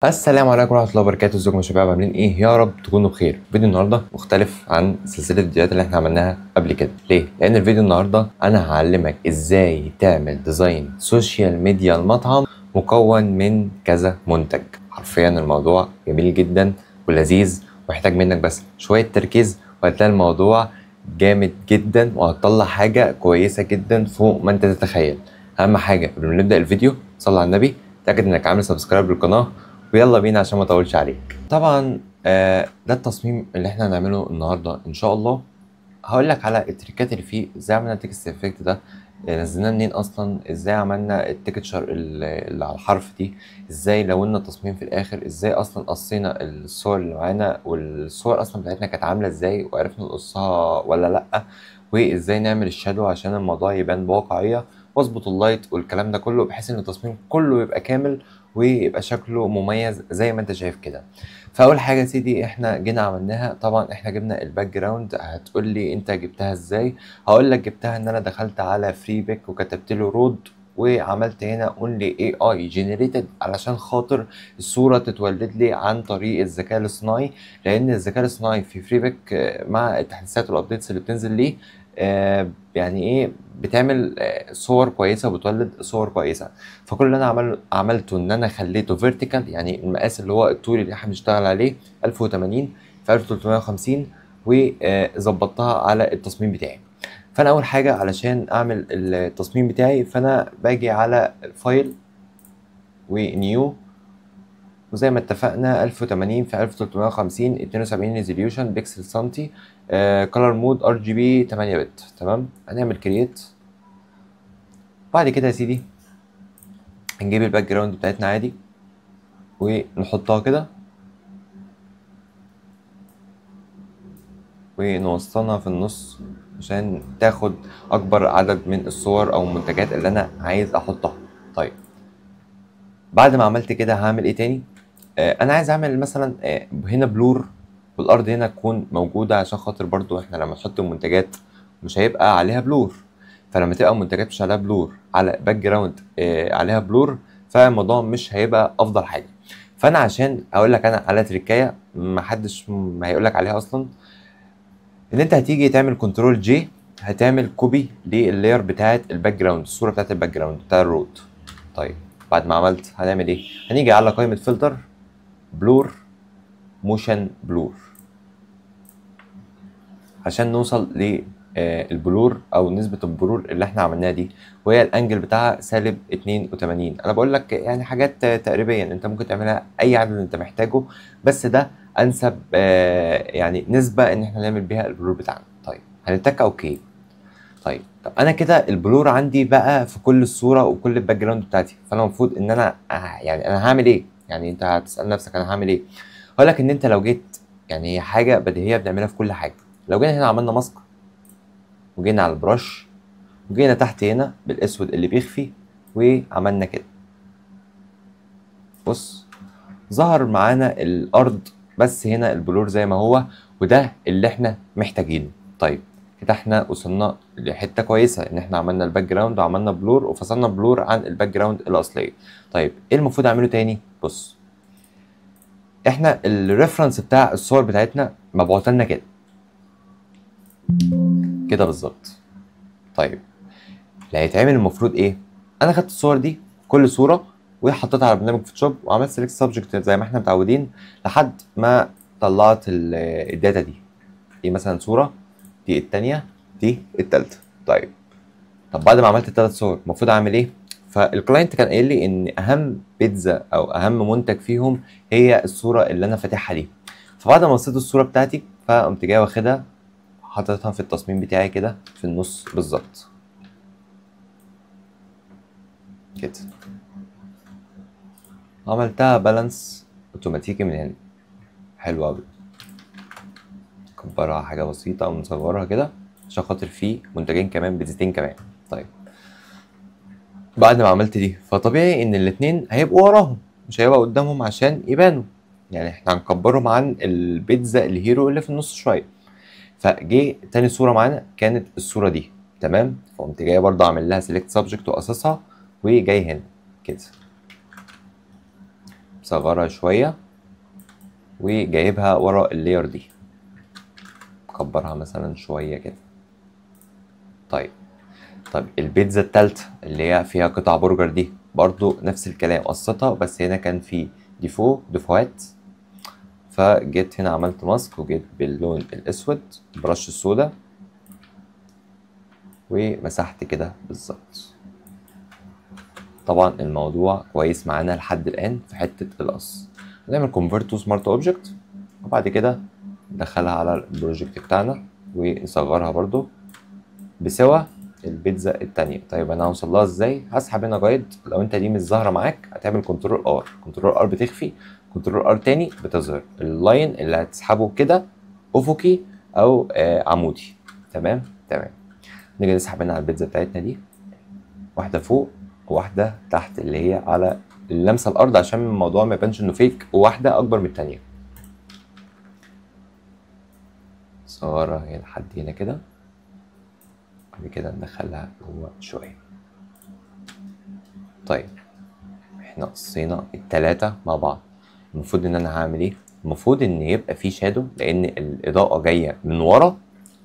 السلام عليكم ورحمة الله وبركاته. ازيكم يا شباب؟ عاملين ايه؟ يا رب تكونوا بخير. فيديو النهارده مختلف عن سلسلة الفيديوهات اللي احنا عملناها قبل كده. ليه؟ لأن الفيديو النهارده أنا هعلمك ازاي تعمل ديزاين سوشيال ميديا المطعم مكون من كذا منتج. حرفيا الموضوع جميل جدا ولذيذ ويحتاج منك بس شوية تركيز، وهتلاقي الموضوع جامد جدا وهتطلع حاجة كويسة جدا فوق ما انت تتخيل. أهم حاجة قبل ما نبدأ الفيديو صلي على النبي، تأكد انك عامل سبسكرايب للقناة ويلا بينا عشان ما اطولش عليك. طبعا ده التصميم اللي احنا هنعمله النهارده ان شاء الله. هقول لك على التريكات اللي فيه، ازاي عملنا التكست افكت ده، نزلناه منين اصلا، ازاي عملنا التكتشر اللي على الحرف دي، ازاي لونا التصميم في الاخر، ازاي اصلا قصينا الصور اللي معانا، والصور اصلا بتاعتنا كانت عامله ازاي وعرفنا نقصها ولا لا، وازاي نعمل الشادو عشان الموضوع يبان بواقعيه، واظبط اللايت والكلام ده كله بحيث ان التصميم كله يبقى كامل ويبقى شكله مميز زي ما انت شايف كده. فاول حاجه يا سيدي احنا جينا عملناها، طبعا احنا جبنا الباك جراوند. هتقول لي انت جبتها ازاي؟ هقول لك جبتها ان انا دخلت على فري بيك وكتبت له رود، وعملت هنا اونلي اي اي جنريتد علشان خاطر الصوره تتولد لي عن طريق الذكاء الاصطناعي. لان الذكاء الاصطناعي في فري بيك مع التحديثات والابديتس اللي بتنزل ليه يعني ايه بتعمل صور كويسه وبتولد صور كويسه. فكل اللي انا عملته ان انا خليته فيرتيكال، يعني المقاس اللي هو الطول اللي احنا بنشتغل عليه 1080 في 1350، وظبطتها على التصميم بتاعي. فانا اول حاجه علشان اعمل التصميم بتاعي فانا باجي على الفايل ونيو، وزي ما اتفقنا 1080 في 1350 72 ريزوليوشن بيكسل سنتي، كولر مود ار جي بي 8 بت. تمام، هنعمل كرييت. بعد كده يا سيدي هنجيب الباك جراوند بتاعتنا عادي ونحطها كده ونوصلها في النص عشان تاخد اكبر عدد من الصور او المنتجات اللي انا عايز احطها. طيب بعد ما عملت كده هعمل ايه تاني؟ انا عايز اعمل مثلا هنا بلور، والارض هنا تكون موجوده عشان خاطر برضو احنا لما نحط المنتجات مش هيبقى عليها بلور. فلما تبقى منتجات مش عليها بلور على باك جراوند عليها بلور، فالموضوع مش هيبقى افضل حاجه. فانا عشان اقول لك انا على تريكايه محدش ما هيقول لك عليها اصلا، ان انت هتيجي تعمل كنترول جي، هتعمل كوبي لللاير بتاعه الباك جراوند، الصوره بتاعه الباك جراوند بتاع الرود. طيب بعد ما عملت هنعمل ايه؟ هنيجي على قائمه فلتر، بلور، موشن بلور، عشان نوصل للبلور او نسبه البلور اللي احنا عملناها دي، وهي الانجل بتاعها سالب 82. انا بقول لك يعني حاجات تقريبا انت ممكن تعملها اي عدد انت محتاجه، بس ده انسب يعني نسبه ان احنا نعمل بيها البلور بتاعنا. طيب هنتك اوكي. طب انا كده البلور عندي بقى في كل الصوره وكل الباك جراوند بتاعتي، فانا المفروض ان انا يعني انا هعمل ايه؟ يعني انت هتسال نفسك انا هعمل ايه؟ هقول لك ان انت لو جيت، يعني هي حاجه بديهيه بنعملها في كل حاجه. لو جينا هنا عملنا ماسك وجينا على البرش وجينا تحت هنا بالاسود اللي بيخفي وعملنا كده، بص ظهر معانا الارض بس هنا البلور زي ما هو، وده اللي احنا محتاجينه. طيب كده احنا وصلنا لحته كويسه ان احنا عملنا الباك جراوند وعملنا بلور وفصلنا بلور عن الباك جراوند الاصليه. طيب ايه المفروض اعمله تاني؟ بص احنا الريفرنس بتاع الصور بتاعتنا مبعوت لنا كده كده بالظبط. طيب اللي هيتعمل المفروض ايه؟ انا خدت الصور دي كل صوره وحطيتها على برنامج فوتوشوب وعملت سيلكت سبجكت زي ما احنا متعودين لحد ما طلعت الداتا دي مثلا صوره، دي التانية، دي التالتة. طب بعد ما عملت التلات صور المفروض اعمل ايه؟ فالكلاينت كان قايل لي ان اهم بيتزا او اهم منتج فيهم هي الصوره اللي انا فاتحها دي. فبعد ما بصيت الصوره بتاعتي فقمت جاي واخدها حاططها في التصميم بتاعي كده في النص بالظبط كده، عملتها بالانس اوتوماتيكي من هنا. حلو قوي. كبرها حاجه بسيطه او نصغرها كده عشان خاطر في منتجين كمان، بيتزتين كمان. طيب بعد ما عملت دي فطبيعي ان الاتنين هيبقوا وراهم مش هيبقى قدامهم عشان يبانوا، يعني احنا هنكبرهم عن البيتزا الهيرو اللي في النص شويه. فجه تاني صوره معانا كانت الصوره دي، تمام. فقمت جاي برضه عامل لها سيلكت سبجكت وقصصها وجاي هنا كده مصغرها شويه وجايبها ورا اللاير دي، كبرها مثلا شويه كده. طيب البيتزا التالتة اللي هي فيها قطع برجر دي برضو نفس الكلام، قصتها بس هنا كان في ديفوهات، فجيت هنا عملت ماسك وجيت باللون الاسود برش السودا ومسحت كده بالظبط. طبعا الموضوع كويس معانا لحد الان في حته القص. نعمل كونفرت تو سمارت اوبجكت وبعد كده ندخلها على البروجكت بتاعنا ونصغرها برضو بسوا البيتزا التانية. طيب انا هوصل لها ازاي؟ هسحب هنا جايد، لو انت دي مش ظاهره معاك هتعمل كنترول ار، كنترول ار بتخفي، كنترول ار تاني بتظهر اللاين اللي هتسحبه كده افقي او عمودي. تمام. نيجي نسحب هنا على البيتزا بتاعتنا دي، واحده فوق وواحده تحت اللي هي على اللمسه الارض عشان الموضوع ما يبانش انه فيك، وواحده اكبر من التانيه. صغيرة هنا لحد هنا كده، بعد كده ندخلها جوه شويه. طيب احنا قصينا التلاتة مع بعض، المفروض ان انا هعمل ايه؟ المفروض ان يبقى في شادو لان الاضاءة جاية من ورا.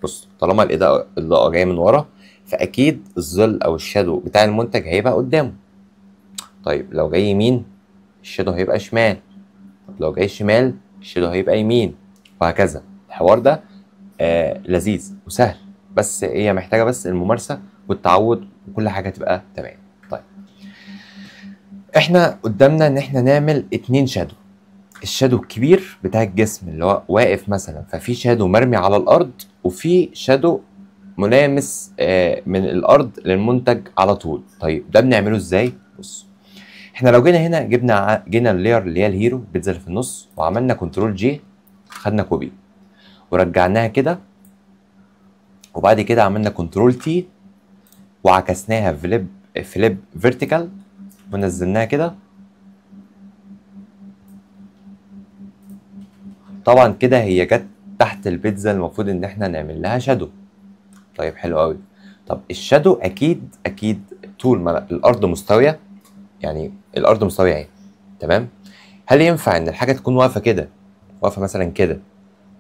بص، طالما الاضاءة جاية من ورا فاكيد الظل او الشادو بتاع المنتج هيبقى قدامه. طيب لو جاي يمين الشادو هيبقى شمال، طب لو جاي شمال الشادو هيبقى يمين، وهكذا. الحوار ده لذيذ وسهل، بس هي محتاجة بس الممارسة والتعود وكل حاجة تبقى تمام. طيب احنا قدامنا ان احنا نعمل 2 شادو. الشادو الكبير بتاع الجسم اللي هو واقف مثلا، ففي شادو مرمي على الارض وفي شادو ملامس من الارض للمنتج على طول. طيب ده بنعمله ازاي؟ بص، احنا لو جينا هنا جينا اللاير اللي هي الهيرو البيتزا اللي في النص وعملنا كنترول جي، خدنا كوبي ورجعناها كده، وبعد كده عملنا كنترول تي وعكسناها فليب فيرتيكال ونزلناها كده. طبعا كده هي جت تحت البيتزا، المفروض ان احنا نعمل لها شادو. طيب حلو قوي. طب الشادو اكيد طول ما الارض مستويه، يعني الارض مستويه اهي تمام، هل ينفع ان الحاجه تكون واقفه كده، واقفه مثلا كده،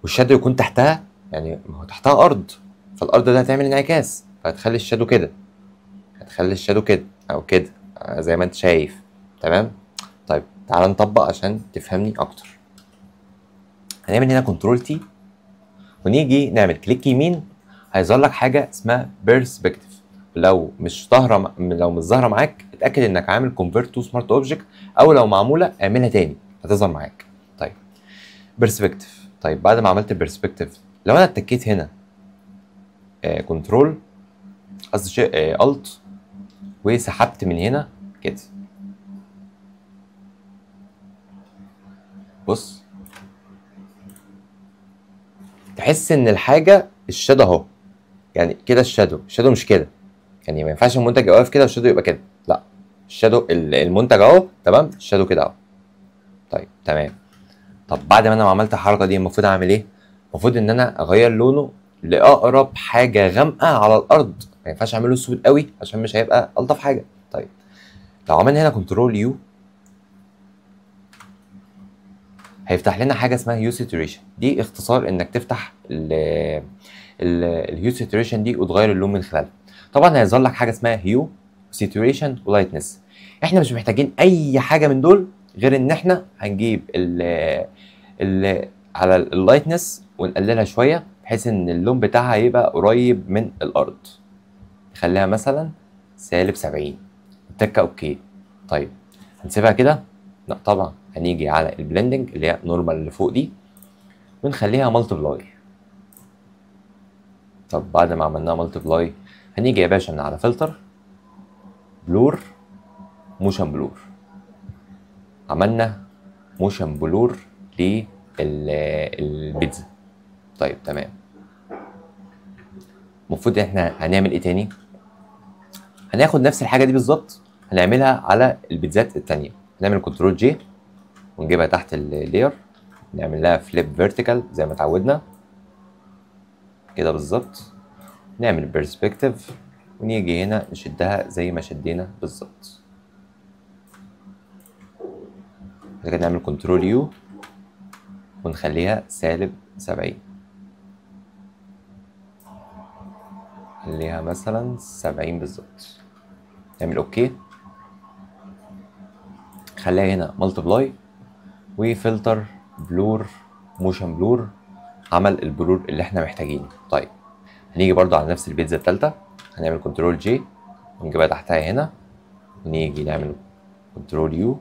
والشادو يكون تحتها؟ يعني ما هو تحتها ارض، فالارض ده هتعمل انعكاس فهتخلي الشادو كده، هتخلي الشادو كده او كده زي ما انت شايف. تمام. طيب تعال نطبق عشان تفهمني اكتر. هنعمل هنا كنترول تي ونيجي نعمل كليك يمين، هيظهر لك حاجه اسمها بيرسبكتيف. لو مش ظاهره معاك اتاكد انك عامل كونفرت تو سمارت اوبجكت، او لو معموله اعملها تاني هتظهر معاك. طيب بيرسبكتيف. طيب بعد ما عملت البيرسبكتيف لو انا اتكيت هنا كنترول قصدي الت وسحبت من هنا كده، بص تحس ان الحاجه الشادو اهو، يعني كده الشادو مش كده، يعني ما ينفعش المنتج يبقى واقف كده والشادو يبقى كده، لا الشادو المنتج اهو تمام، الشادو كده اهو. طيب تمام. طب بعد ما انا عملت الحركه دي المفروض اعمل ايه؟ المفروض ان انا اغير لونه لاقرب حاجه غامقه على الارض، ما ينفعش اعمله اسود قوي عشان مش هيبقى الطف حاجه. طيب لو عملنا هنا كنترول يو هيفتح لنا حاجه اسمها هيو ساتوريشن، دي اختصار انك تفتح الهيو ساتوريشن دي وتغير اللون من خلالها. طبعا هيظهر لك حاجه اسمها هيو ساتوريشن ولايتنس، احنا مش محتاجين اي حاجه من دول غير ان احنا هنجيب ال على اللايتنس ونقللها شويه بحيث ان اللون بتاعها يبقى قريب من الارض، نخليها مثلا -70 تكه اوكي. طيب هنسيبها كده؟ لا طبعا، هنيجي على البلندنج اللي هي نورمال اللي فوق دي ونخليها مالتيبلاي. طب بعد ما عملناها مالتيبلاي هنيجي يا باشا من على فلتر بلور موشن بلور، عملنا موشن بلور للبيتزا. طيب تمام. المفروض احنا هنعمل ايه تاني؟ هناخد نفس الحاجه دي بالظبط هنعملها على البيتزات التانية. هنعمل كنترول جي ونجيبها تحت اللاير، نعمل لها فليب فيرتيكال زي ما اتعودنا كده بالظبط، نعمل بيرسبكتيف ونيجي هنا نشدها زي ما شدينا بالظبط. بعد كده نعمل كنترول يو ونخليها -70. خليها مثلا 70 بالظبط. نعمل اوكي. خليها هنا ملتبلاي وفلتر بلور موشن بلور، عمل البلور اللي احنا محتاجينه. طيب هنيجي برضو على نفس البيتزا التالتة، هنعمل كنترول جي ونجيبها تحتها هنا، ونيجي نعمل كنترول يو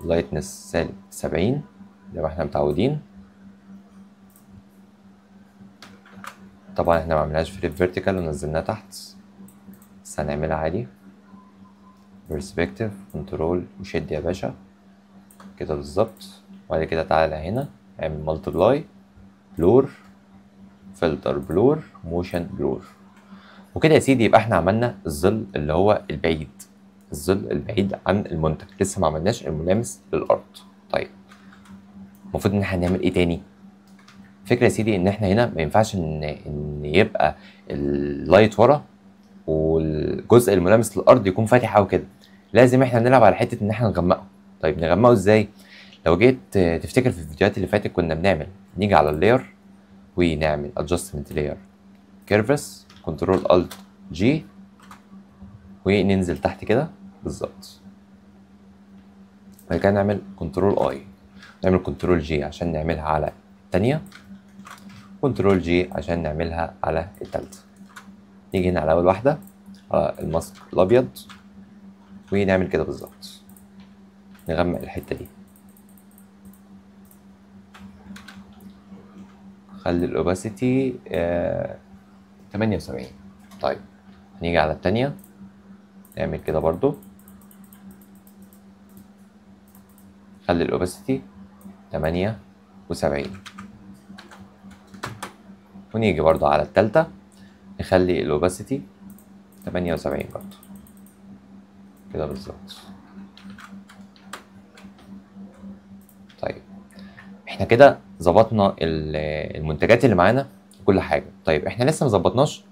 لايتنس -70 زي ما احنا متعودين. طبعا احنا ما عملناش فليب فيرتيكال ونزلناها تحت، بس هنعملها عادي. برسبكتيف كنترول وشد يا باشا كده بالظبط. وبعد كده تعالى هنا اعمل ملتبلاي بلور فلتر بلور موشن بلور. وكده يا سيدي يبقى احنا عملنا الظل اللي هو البعيد، الظل البعيد عن المنتج، لسه ما عملناش الملامس للارض. طيب المفروض ان احنا هنعمل ايه تاني؟ فكرة يا سيدي ان احنا هنا ما ينفعش ان يبقى اللايت ورا والجزء الملامس للارض يكون فاتح قوي كده، لازم احنا نلعب على حته ان احنا نغمقه. طيب نغمقه ازاي؟ لو جيت تفتكر في الفيديوهات اللي فاتت كنا بنعمل، نيجي على اللاير ونعمل adjustment layer كيرفس كنترول الت جي وننزل تحت كده بالظبط. بعد كده نعمل كنترول اي، نعمل كنترول جي عشان نعملها على الثانيه، كنترول جي عشان نعملها على الثالثه. نيجي هنا على اول واحده على الماسك الابيض ونعمل كده بالظبط، نغمق الحته دي، خلي الاوباسيتي 78. طيب هنيجي على التانية نعمل كده برضو، خلي الاوباسيتي 78. ونيجي برضو على التالتة نخلي الاوباسيتي 78 برضو كده بالظبط. طيب احنا كده ظبطنا المنتجات اللي معانا كل حاجه. طيب احنا لسه ما ظبطناش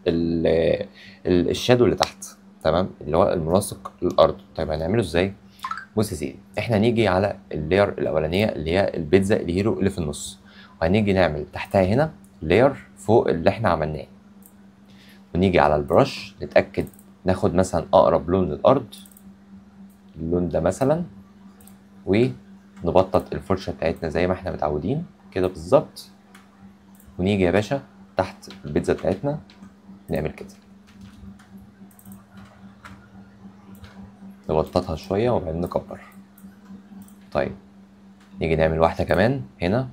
الشادو اللي تحت، تمام، اللي هو الملاصق للارض. طيب هنعمله ازاي؟ بص يا سيدي، احنا نيجي على اللاير الاولانيه اللي هي البيتزا الهيرو اللي في النص، وهنيجي نعمل تحتها هنا لاير فوق اللي احنا عملناه، ونيجي على البرش نتاكد ناخد مثلا اقرب لون للارض، اللون ده مثلا، ونبطط الفرشه بتاعتنا زي ما احنا متعودين كده بالظبط. ونيجي يا باشا تحت البيتزا بتاعتنا نعمل كده، نبططها شويه وبعدين نكبر. طيب نيجي نعمل واحده كمان هنا،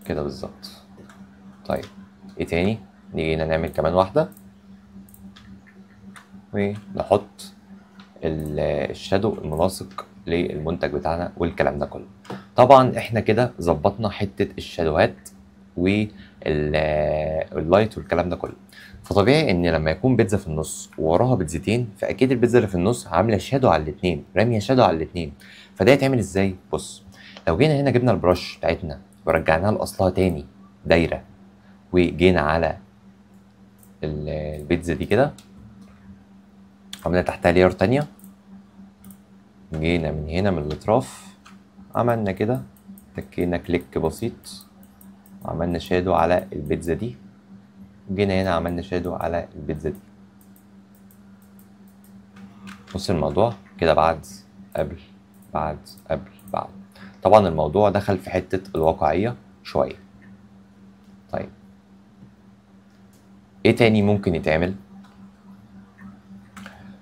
كده بالظبط. طيب ايه تاني؟ نيجي هنا نعمل كمان واحده ونحط الشادو الملاصق للمنتج بتاعنا والكلام ده كله. طبعا احنا كده ظبطنا حته الشادوهات واللايت والكلام ده كله. فطبيعي ان لما يكون بيتزا في النص ووراها بيتزتين، فاكيد البيتزا اللي في النص عامله شادو على الاثنين، راميه شادو على الاثنين. فده يتعمل ازاي؟ بص، لو جينا هنا جبنا البرش بتاعتنا ورجعناها لاصلها تاني دايره، وجينا على البيتزا دي كده عملنا تحتها لير تانية، جينا من هنا من الاطراف عملنا كده تكينا كليك بسيط، عملنا شادو على البيتزا دي، جينا هنا عملنا شادو على البيتزا دي. بص الموضوع كده بعد قبل بعد قبل بعد. طبعا الموضوع دخل في حتة الواقعية شوية. طيب ايه تاني ممكن يتعمل؟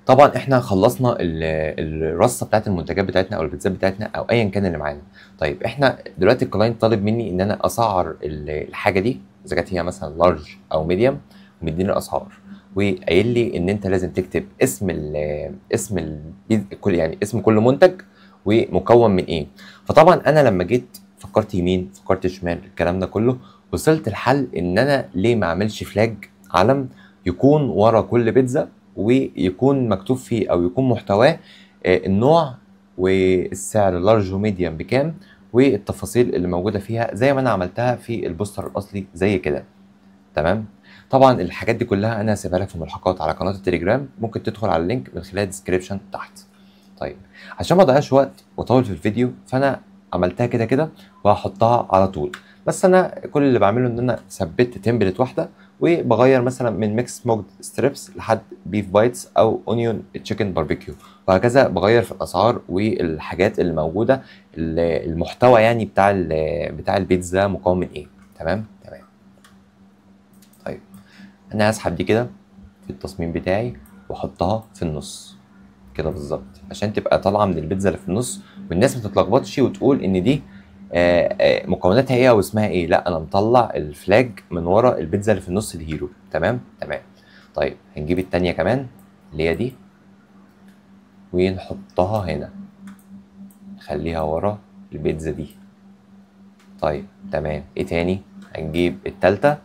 طبعا احنا خلصنا الرصه بتاعت المنتجات بتاعتنا او البيتزات بتاعتنا او ايا كان اللي معانا. طيب احنا دلوقتي الكلاينت طالب مني ان انا اسعر الحاجه دي اذا كانت هي مثلا لارج او ميديوم، ومديني الاسعار وقايل لي ان انت لازم تكتب كل يعني اسم كل منتج ومكون من ايه. فطبعا انا لما جيت فكرت يمين فكرت شمال الكلام ده كله، وصلت الحل ان انا ليه ما اعملش فلاج علم يكون ورا كل بيتزا ويكون مكتوب فيه او يكون محتواه النوع والسعر لارج وميديوم بكام والتفاصيل اللي موجوده فيها زي ما انا عملتها في البوستر الاصلي زي كده، تمام. طبعا الحاجات دي كلها انا هسيبها لك في ملحقات على قناه التليجرام، ممكن تدخل على اللينك من خلال الديسكريبشن تحت. طيب عشان ما اضيعش وقت واطول في الفيديو، فانا عملتها كده كده وهحطها على طول. بس انا كل اللي بعمله ان انا ثبت تمبلت واحده، وبغير مثلا من ميكس سموكد ستريبس لحد بيف بايتس او اونيون تشيكن باربيكيو، وهكذا بغير في الاسعار والحاجات اللي موجوده، المحتوى يعني بتاع البيتزا مكون من ايه. تمام. طيب انا هسحب دي كده في التصميم بتاعي واحطها في النص كده بالظبط، عشان تبقى طالعه من البيتزا اللي في النص، والناس ما تتلخبطش وتقول ان دي مكوناتها ايه او اسمها ايه. لا، انا مطلع الفلاج من ورا البيتزا اللي في النص الهيرو. تمام. طيب هنجيب التانية كمان اللي هي دي ونحطها هنا، نخليها ورا البيتزا دي. طيب تمام. ايه تاني؟ هنجيب التالتة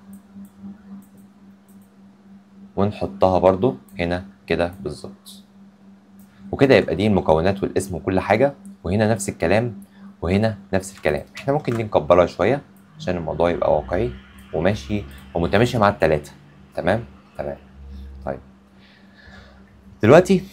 ونحطها برضو هنا كده بالظبط، وكده يبقى دي المكونات والاسم وكل حاجة، وهنا نفس الكلام وهنا نفس الكلام. احنا ممكن دي نكبرها شوية عشان الموضوع يبقى واقعي وماشي ومتماشي مع التلاتة. تمام. طيب دلوقتي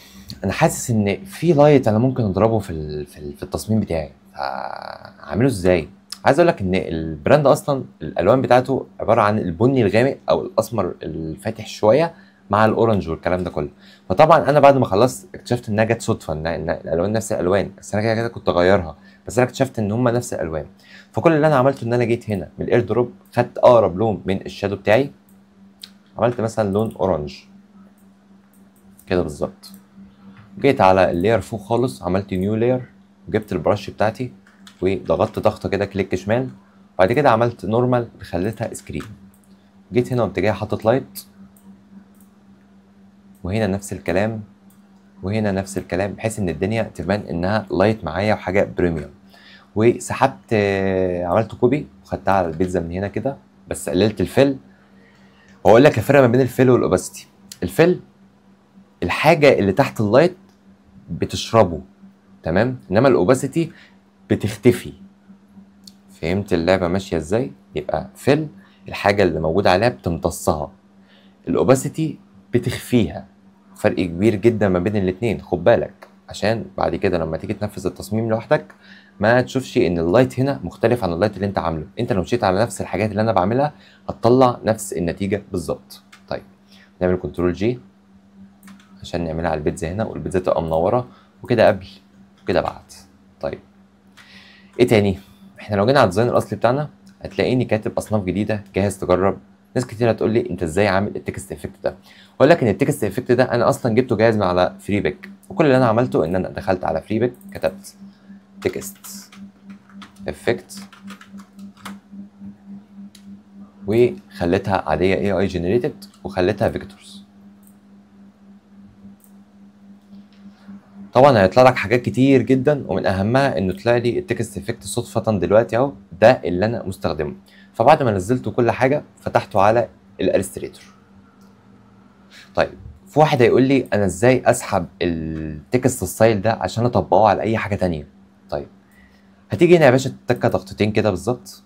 انا حاسس ان في لايت انا ممكن اضربه في التصميم بتاعي، هعمله ازاي؟ عايز اقول لك ان البراند اصلا الالوان بتاعته عباره عن البني الغامق او الاسمر الفاتح شويه مع الاورنج والكلام ده كله. فطبعا انا بعد ما خلصت اكتشفت انها جت صدفه، ان الالوان نفس الالوان، بس انا كده كده كنت اغيرها، بس انا اكتشفت ان هم نفس الالوان. فكل اللي انا عملته ان انا جيت هنا من الاير دروب، خدت اقرب لون من الشادو بتاعي، عملت مثلا لون اورنج كده بالظبط. جيت على اللاير فوق خالص، عملت نيو لاير وجبت البرش بتاعتي وضغطت ضغطه كده كليك شمال، بعد كده عملت نورمال خليتها سكرين. جيت هنا قمت جاي حاطط لايت، وهنا نفس الكلام وهنا نفس الكلام، بحيث ان الدنيا تبان انها لايت معايا وحاجه بريميوم. وسحبت عملت كوبي وخدتها على البيتزا من هنا كده، بس قللت الفيل. واقول لك الفرق ما بين الفيل والاوباسيتي. الفيل الحاجه اللي تحت اللايت بتشربه، تمام، انما الاوباسيتي بتختفي. فهمت اللعبه ماشيه ازاي؟ يبقى فيل الحاجه اللي موجوده عليها بتمتصها، الاوباسيتي بتخفيها. فرق كبير جدا ما بين الاتنين، خد بالك، عشان بعد كده لما تيجي تنفذ التصميم لوحدك ما تشوفش ان اللايت هنا مختلف عن اللايت اللي انت عامله. انت لو مشيت على نفس الحاجات اللي انا بعملها هتطلع نفس النتيجه بالظبط. طيب نعمل كنترول جي عشان نعملها على البيتزا هنا، والبيتزا تبقى منوره، وكده قبل وكده بعد. طيب ايه تاني؟ احنا لو جينا على الديزاين الاصلي بتاعنا هتلاقيني كاتب اصناف جديده جاهز تجرب. ناس كتير هتقول لي انت ازاي عامل التكست افكت ده؟ اقول لك ان التكست افكت ده انا اصلا جبته جاهز من على فريبيك، وكل اللي انا عملته ان انا دخلت على فريبيك كتبت تكست افكت وخليتها عاديه اي اي جنريتد وخليتها فيكتورز. طبعا هيطلع لك حاجات كتير جدا، ومن اهمها انه طلع لي التكست افكت صدفه دلوقتي اهو، ده اللي انا مستخدمه. فبعد ما نزلته كل حاجه فتحته على الالستريتور. طيب في واحد هيقول لي انا ازاي اسحب التكست ستايل ده عشان اطبقه على اي حاجه تانية؟ طيب هتيجي هنا يا باشا تتكه ضغطتين كده بالظبط،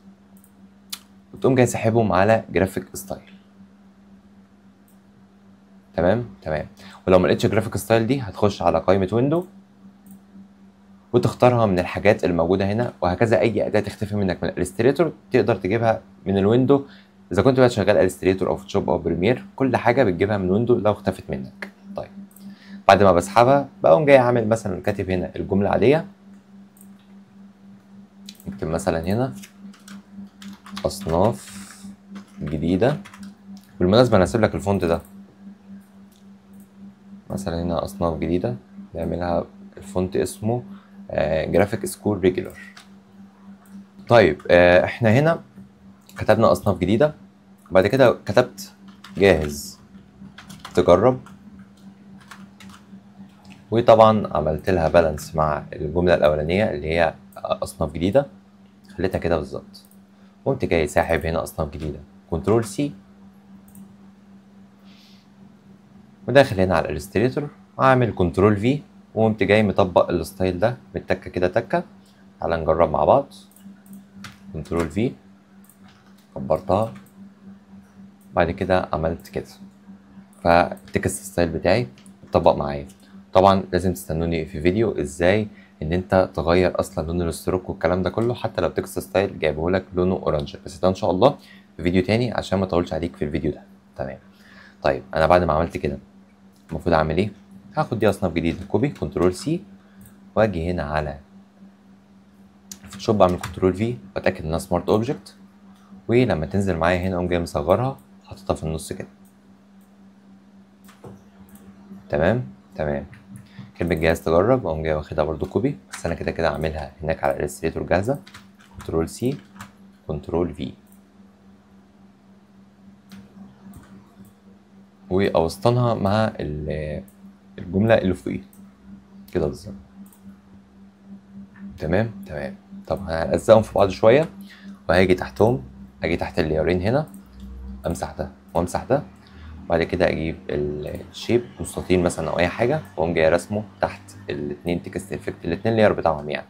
وتقوم جاي ساحبهم على جرافيك ستايل. تمام. ولو ما لقيتش جرافيك ستايل دي هتخش على قائمه ويندو وتختارها من الحاجات الموجوده هنا، وهكذا اي اداه تختفي منك من الالستريتور تقدر تجيبها من الويندو. اذا كنت بقى شغال الستريتور او فوتوشوب او بريمير، كل حاجه بتجيبها من ويندو لو اختفت منك. طيب بعد ما بسحبها بقوم جاي عامل مثلا كاتب هنا الجمله عاديه، نكتب مثلا هنا اصناف جديده. بالمناسبه انا هسيب لك الفونت ده، مثلا هنا اصناف جديده نعملها الفونت اسمه جرافيك سكول ريجولار. طيب احنا هنا كتبنا اصناف جديده، بعد كده كتبت جاهز تجرب، وطبعا عملت لها بالانس مع الجمله الاولانيه اللي هي اصناف جديده، خليتها كده بالظبط. قمت جاي ساحب هنا اصناف جديده كنترول سي، وداخل هنا على الالستريتور وعامل كنترول في، وقمت جاي مطبق الستايل ده بالتكه كده تكه. تعالى نجرب مع بعض. كنترول في كبرتها بعد كده عملت كده، فالتكست ستايل بتاعي اتطبق معايا. طبعا لازم تستنوني في فيديو ازاي ان انت تغير اصلا لون الستروك والكلام ده كله، حتى لو تكست ستايل جايبه لك لونه اورنج، بس ده ان شاء الله في فيديو تاني عشان ما اطولش عليك في الفيديو ده. تمام. طيب انا بعد ما عملت كده المفروض اعمل ايه؟ هاخد دي اصناف جديده، كوبي، كنترول سي، واجي هنا على الفوتوشوب، اعمل كنترول في واتاكد انها سمارت اوبجكت، ولما تنزل معايا هنا اقوم جاي مصغرها حاططها في النص كده. تمام تمام. كلمة جهاز تجرب اقوم جاي واخدها برضو كوبي، بس انا كده كده عاملها هناك على الالستريتور جاهزة. كنترول سي، كنترول في، واوسطنها مع الجملة اللي فوقيه كده بالظبط. تمام تمام. طب هلزقهم في بعض شوية، وهاجي تحتهم، اجي تحت الليرين هنا امسح ده وامسح ده، بعد كده اجيب الشيب مستطيل مثلا او اي حاجه واقوم جاي رسمه تحت الاثنين تكست افكت، الاثنين لاير بتاعهم يعني.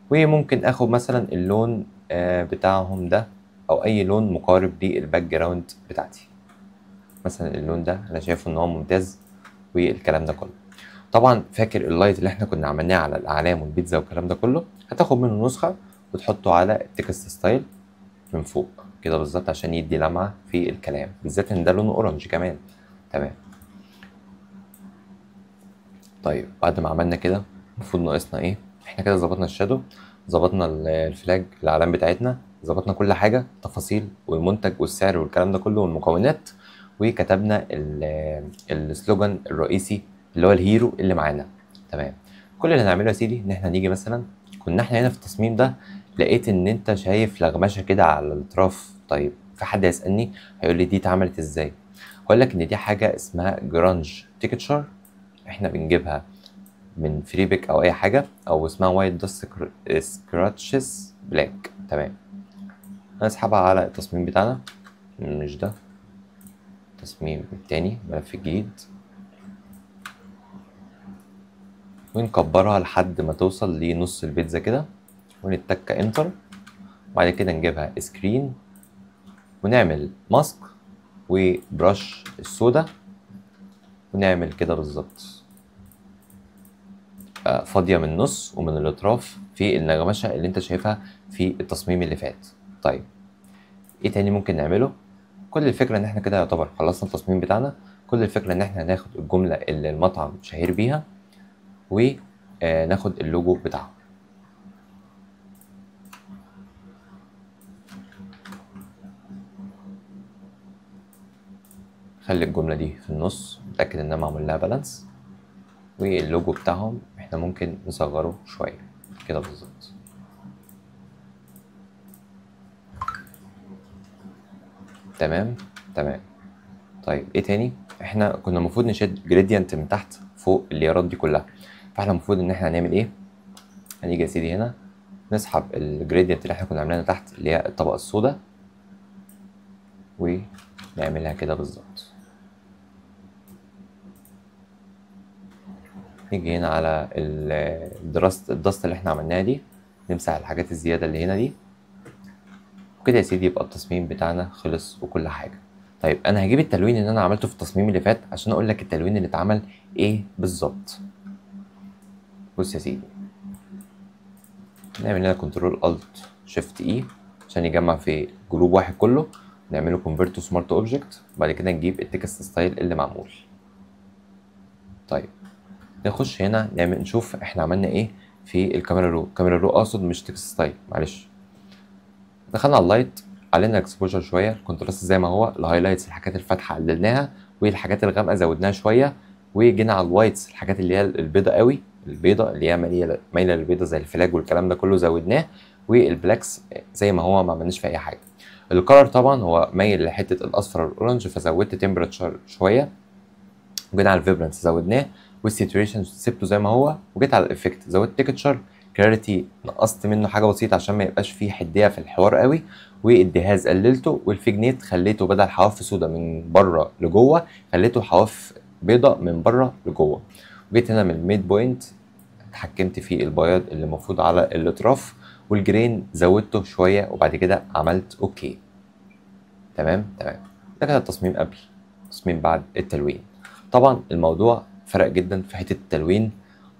وممكن اخد مثلا اللون بتاعهم ده او اي لون مقارب للباك جراوند بتاعتي، مثلا اللون ده انا شايفه ان هو ممتاز والكلام ده كله. طبعا فاكر اللايت اللي احنا كنا عملناه على الاعلام والبيتزا والكلام ده كله، هتاخد منه نسخه وتحطه على التكست ستايل من فوق كده بالظبط عشان يدي لمعة في الكلام، بالذات ان ده لونه اورنج كمان. تمام. طيب بعد ما عملنا كده المفروض ناقصنا ايه؟ احنا كده ظبطنا الشادو، ظبطنا الفلاج الاعلام بتاعتنا، ظبطنا كل حاجة، تفاصيل والمنتج والسعر والكلام ده كله والمكونات، وكتبنا السلوجان الرئيسي اللي هو الهيرو اللي معانا. تمام. كل اللي هنعمله يا سيدي ان احنا نيجي مثلا، كنا احنا هنا في التصميم ده لقيت ان انت شايف لغمشه كده على الاطراف. طيب في حد هيسالني هيقول لي دي اتعملت ازاي؟ هقول لك ان دي حاجه اسمها جرانج تيكتشر، احنا بنجيبها من فريبك او اي حاجه، او اسمها وايت داست سكراتشز بلاك. تمام. هنسحبها على التصميم بتاعنا، مش ده، التصميم التاني، ملف جديد، ونكبرها لحد ما توصل لنص البيتزا كده، ونتك انتر. وبعد كده نجيبها سكرين ونعمل ماسك وبرش السودا، ونعمل كده بالظبط فاضية من النص ومن الاطراف في النغمشة اللي انت شايفها في التصميم اللي فات. طيب ايه تاني ممكن نعمله؟ كل الفكرة ان احنا كده يعتبر خلصنا التصميم بتاعنا. كل الفكرة ان احنا ناخد الجملة اللي المطعم شهير بيها وناخد اللوجو بتاعه. خلي الجملة دي في النص، متأكد انها معمول لها بالانس، واللوجو بتاعهم احنا ممكن نصغره شوية كده بالظبط. تمام تمام. طيب ايه تاني؟ احنا كنا المفروض نشد جريدينت من تحت فوق الليرات دي كلها، فاحنا المفروض ان احنا هنعمل ايه؟ هنيجي يا سيدي هنا نسحب الجريدينت اللي احنا كنا عاملينها تحت اللي هي الطبقة السوداء، ونعملها كده بالظبط. نيجي هنا على الدست اللي احنا عملناها دي، نمسح الحاجات الزيادة اللي هنا دي، وكده يا سيدي يبقى التصميم بتاعنا خلص وكل حاجة. طيب انا هجيب التلوين اللي انا عملته في التصميم اللي فات عشان اقول لك التلوين اللي اتعمل ايه بالظبط. بص يا سيدي، نعمل هنا كنترول الت شيفت اي عشان يجمع في جروب واحد كله، نعمله كونفرت تو سمارت اوبجكت، وبعد كده نجيب التكست ستايل اللي معمول. طيب نخش هنا نعمل نشوف احنا عملنا ايه في الكاميرا رو. الكاميرا رو اقصد مش تكست ستايل، معلش. دخلنا على اللايت، علينا اكسبوجر شويه، الكونتراست زي ما هو، الهايلايتس الحاجات الفاتحه قللناها، والحاجات الغامقه زودناها شويه، وجينا على الوايتس الحاجات اللي هي البيضه قوي، البيضه اللي هي مايله للبيضه زي الفلاج والكلام ده كله زودناه، والبلاكس زي ما هو ما عملناش في اي حاجه. الكلر طبعا هو مايل لحته الاصفر والاورنج، فزودت تمبراتشر شويه، وجينا على الفيبرنس زودناه، والسيتويشن سبته زي ما هو، وجيت على الافكت زودت تكتشر، كلاريتي نقصت منه حاجه بسيطه عشان ما يبقاش فيه حديه في الحوار قوي، والدهاز قللته، والفيجنيت خليته بدل حواف سودا من بره لجوه خليته حواف بيضه من بره لجوه. وجيت هنا من الميد بوينت اتحكمت في البياض اللي المفروض على الاطراف، والجرين زودته شويه، وبعد كده عملت اوكي. تمام تمام. ده كده التصميم قبل، تصميم بعد التلوين. طبعا الموضوع فرق جدا في حته التلوين،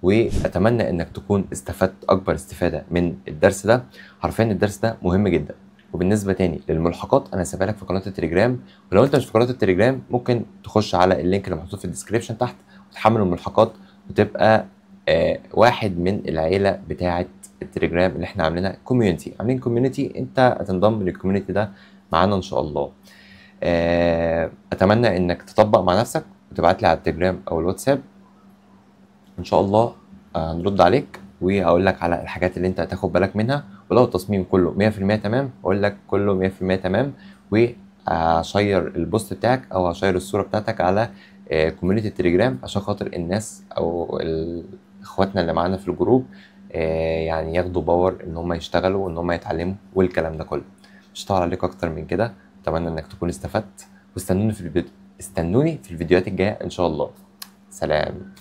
واتمنى انك تكون استفدت اكبر استفاده من الدرس ده. حرفيا الدرس ده مهم جدا. وبالنسبه تاني للملحقات انا سايبها لك في قناه التليجرام، ولو انت مش في قناه التليجرام ممكن تخش على اللينك اللي محطوط في الديسكريبشن تحت وتحمل الملحقات وتبقى واحد من العيله بتاعه التليجرام اللي احنا عاملينها كوميونتي. عاملين كوميونتي، انت هتنضم للكوميونتي ده معانا ان شاء الله. اتمنى انك تطبق مع نفسك وتبعت لي على التليجرام او الواتساب، ان شاء الله هنرد عليك واقول لك على الحاجات اللي انت هتاخد بالك منها. ولو التصميم كله 100% تمام اقول لك كله 100% تمام، وهشير البوست بتاعك او هشير الصوره بتاعتك على كوميونتي التليجرام عشان خاطر الناس او اخواتنا اللي معانا في الجروب يعني ياخدوا باور ان هم يشتغلوا وان هم يتعلموا والكلام ده كله. مش هطول عليك اكتر من كده، اتمنى انك تكون استفدت، واستنوني في الفيديو، استنوني في الفيديوهات الجايه ان شاء الله. سلام.